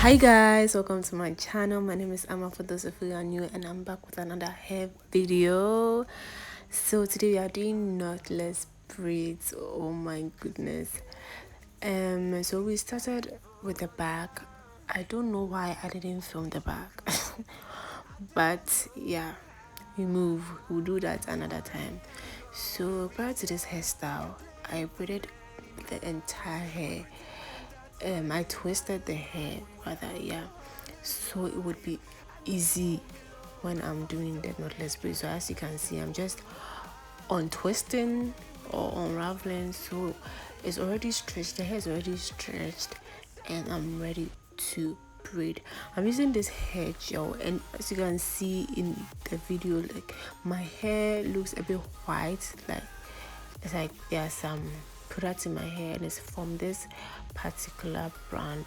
Hi guys, welcome to my channel. My name is Amma for those of you who are new, and I'm back with another hair video. So today we are doing knotless braids. Oh my goodness. So we started with the back. I don't know why I didn't film the back. But yeah, we'll do that another time. So prior to this hairstyle, I braided the entire hair. I twisted the hair rather, yeah, so it would be easy when I'm doing the knotless braid. So as you can see, I'm just untwisting or unraveling, so it's already stretched, the hair is already stretched, and I'm ready to braid. I'm using this hair gel, and as you can see in the video, like my hair looks a bit white, like it's like there's some product in my hair, and it's from this particular brand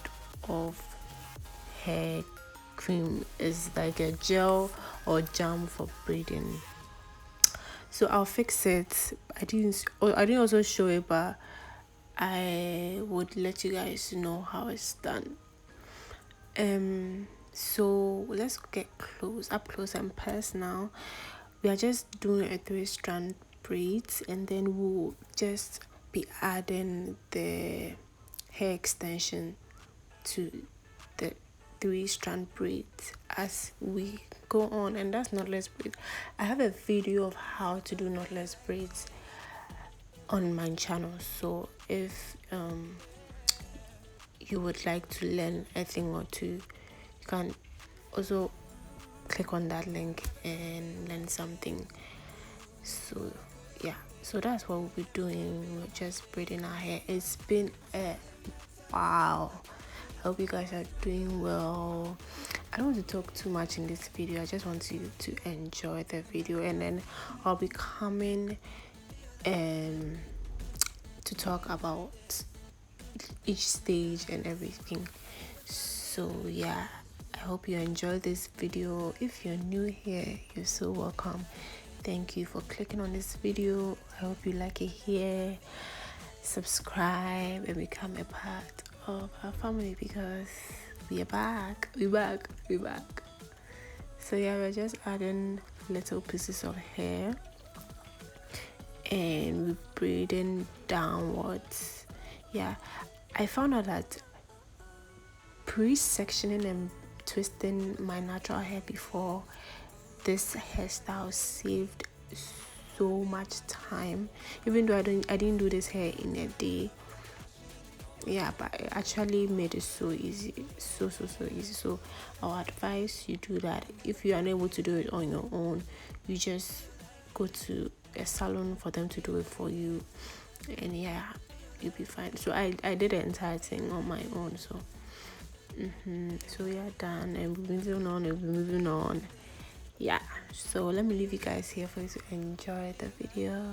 of hair cream. It's like a gel or jam for braiding. So I'll fix it. I didn't also show it, but I would let you guys know how it's done. So let's get up close and personal. We are just doing a 3-strand braids, and then we'll just be adding the hair extension to the 3-strand braids as we go on. And that's knotless braids. I have a video of how to do knotless braids on my channel, so if you would like to learn a thing or two, you can also click on that link and learn something. So yeah, so that's what we'll be doing. We're just braiding our hair. It's been a wow. I hope you guys are doing well. I don't want to talk too much in this video. I just want you to enjoy the video, and then I'll be coming to talk about each stage and everything. So yeah, I hope you enjoy this video. If you're new here, you're so welcome. Thank you for clicking on this video. I hope you like it here. Subscribe and become a part of our family, because we are back. We're back. So yeah, we're just adding little pieces of hair and we're braiding downwards. Yeah, I found out that pre-sectioning and twisting my natural hair before this hairstyle saved so much time, even though I didn't do this hair in a day. Yeah, but it actually made it so easy, so easy. So I'll advise you do that. If you are unable to do it on your own, you just go to a salon for them to do it for you, and yeah, you'll be fine. So I did the entire thing on my own. So so we are done, and we're moving on. Yeah, so let me leave you guys here for you to enjoy the video.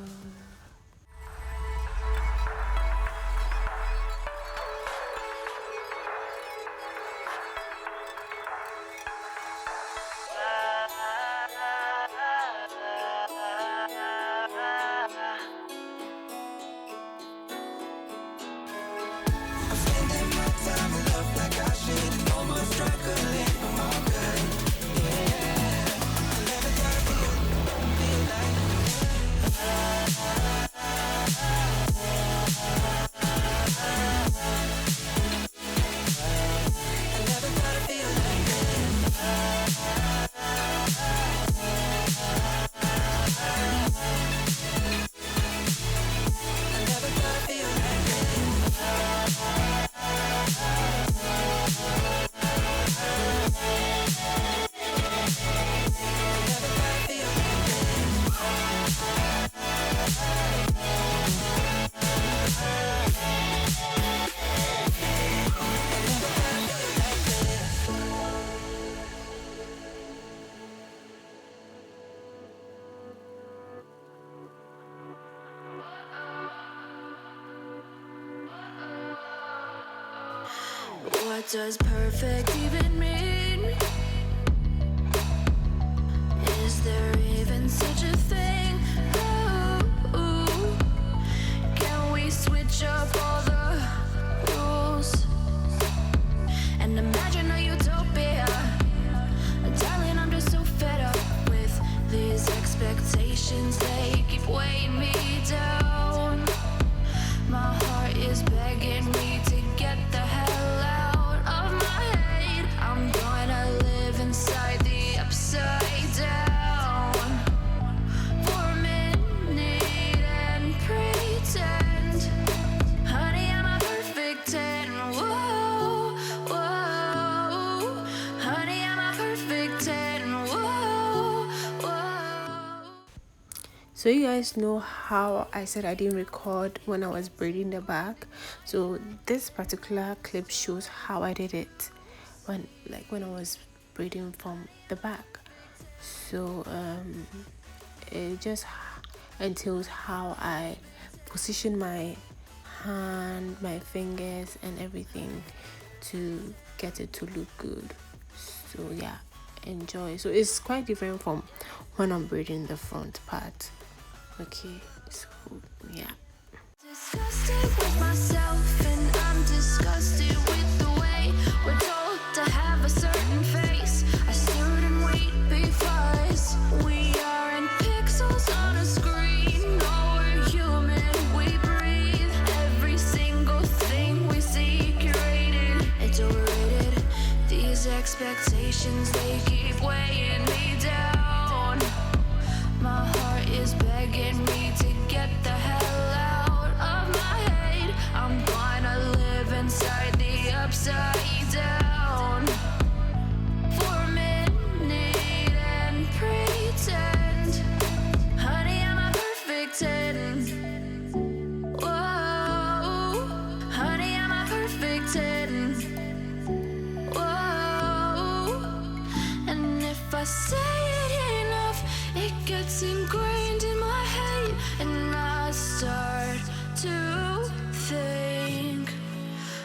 What does perfect even mean? Is there even such a thing? Ooh, can we switch up all the rules and imagine expectations, they keep weighing me down. My heart is begging me to get the hell out of my head. I'm gonna live inside the upside down for a minute and pretend, honey, I'm a perfect 10. Whoa, whoa, honey, I'm a perfect 10. Whoa, whoa. So you guys know how I said I didn't record when I was braiding the back. So this particular clip shows how I did it when I was braiding from the back. So it just entails how I position my hand, my fingers and everything to get it to look good. So yeah, enjoy. So it's quite different from when I'm braiding the front part. Okay, so yeah. Disgusted with myself, and I'm disgusted with the way we're told to have a certain face, a certain weight, because we are in pixels on a screen. No, we're human, we breathe. Every single thing we see curated, it's overrated. These expectations, they keep weighing me down. My heart is begging me to get the hell out of my head. I'm gonna live inside the upside down for a minute and pretend, honey, I'm a perfect 10. Whoa, honey, I'm a perfect 10. Whoa, and if I say it enough, it gets ingrained in my head, and I start to think,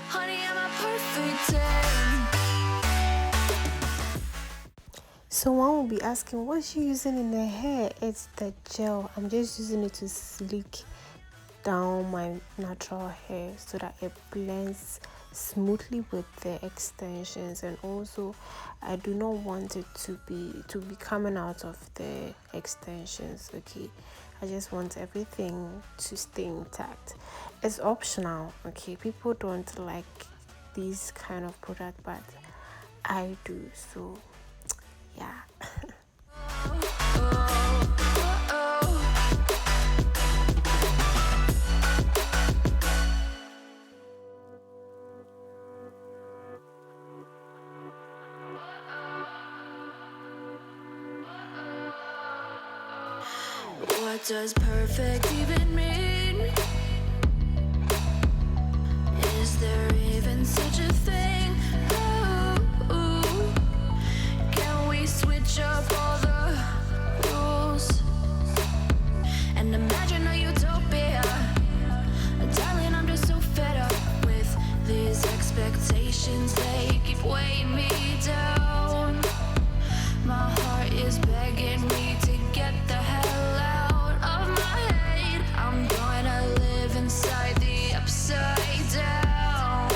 honey, I'm a perfect 10. So one will be asking, what's she using in the hair? It's the gel. I'm just using it to sleek down my natural hair so that it blends smoothly with the extensions, and also I do not want it to be coming out of the extensions. Okay, I just want everything to stay intact. It's optional. Okay, people don't like these kind of product, but I do. So yeah. What does perfect even mean? Is there even such a thing? Ooh, can we switch up all the rules and imagine a utopia? Darling, I'm just so fed up with these expectations, they keep weighing me down. My heart is begging me to get the hell out of my head. I'm gonna live inside the upside down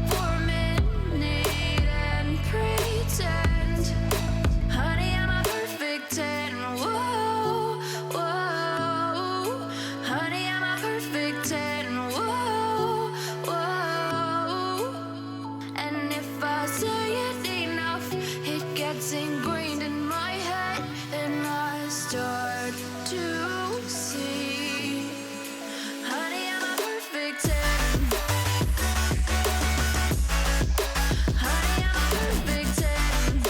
for a minute and pretend, honey, I'm a perfect 10. Whoa, whoa, honey, I'm a perfect 10. Whoa, whoa, and if I say it enough, it gets ingrained in my head, and I start to see, honey, I'm a perfect 10. Honey, I'm a perfect 10.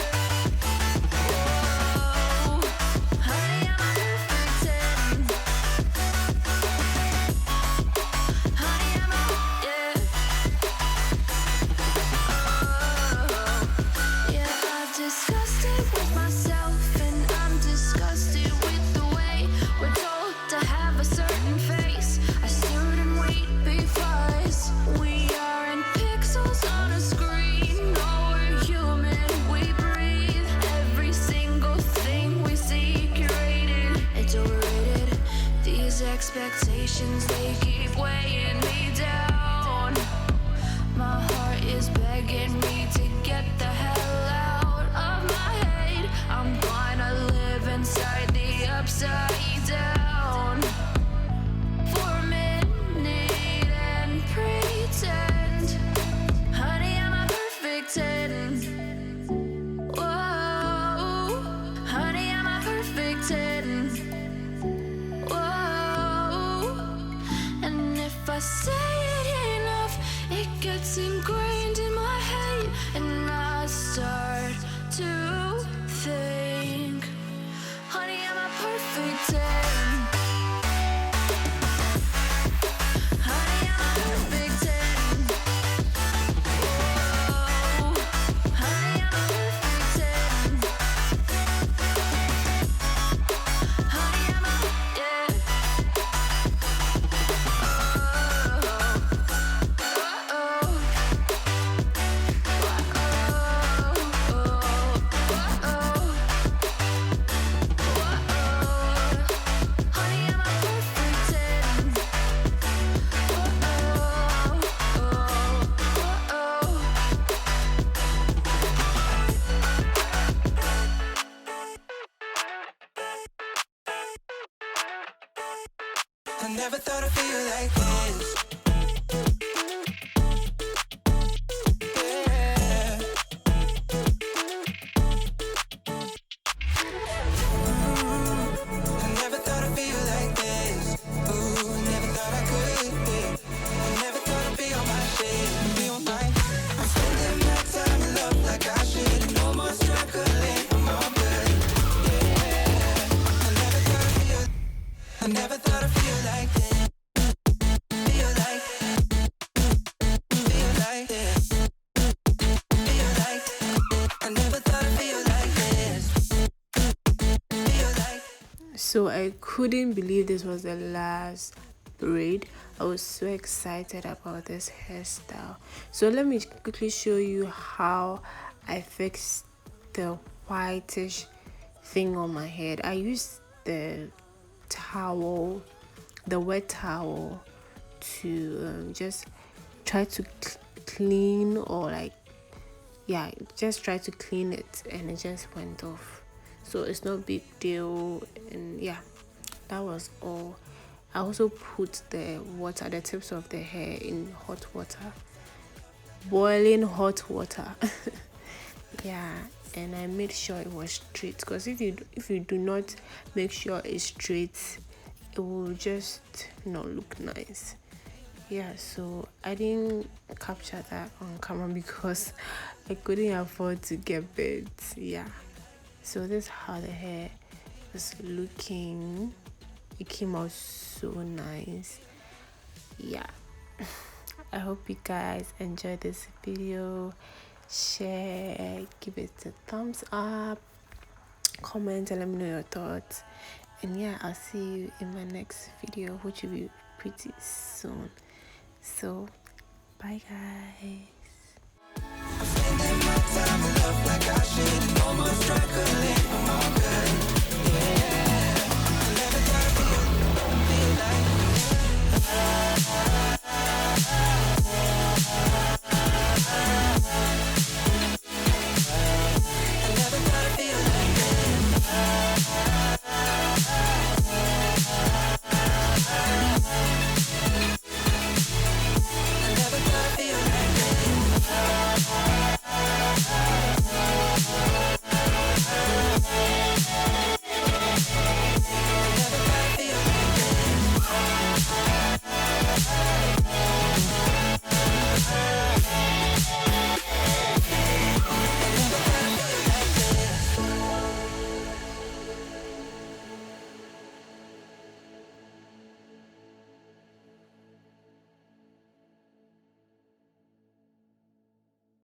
Whoa, honey, I'm a perfect 10. Honey, I'm a, yeah. Yeah, I'm disgusted with myself, and I'm disgusted with the way we're told to have a certain face, a certain weight, because we are in pixels on a screen. No, we're human, we breathe. Every single thing we see curated, it's overrated. These expectations, they keep weighing me down. My heart is begging me to get the hell out of my head. I'm gonna live inside the upside say it enough, it gets ingrained in my head, and I start to think, honey, I'm a perfect 10. Honey, I'm a perfect 10. Whoa. Honey, I'm a perfect 10. Honey, I'm a, yeah. I never thought I'd feel like this. Yeah. I never thought I'd feel like this. Ooh, never thought I could. Yeah. I never thought I'd be on my shit. Be on my. I'm spending my time in love like I should. No more struggling, I'm all good. Yeah. I never thought I'd feel like this. So I couldn't believe this was the last braid. I was so excited about this hairstyle. So let me quickly show you how I fixed the whitish thing on my head. I used the towel, the wet towel, to just try to clean, or like, yeah, just try to clean it, and it just went off. So it's no big deal, and yeah, that was all. I also put the water, the tips of the hair, in hot water, boiling hot water. Yeah, and I made sure it was straight, because if you do not make sure it's straight, it will just not look nice. Yeah, so I didn't capture that on camera because I couldn't afford to get beds. Yeah, so this is how the hair was looking. It came out so nice. Yeah, I hope you guys enjoyed this video. Share, give it a thumbs up, comment, and let me know your thoughts. And yeah, I'll see you in my next video, which will be pretty soon. So bye guys. I'm spending my time in love like I should. No more struggling, I'm all good.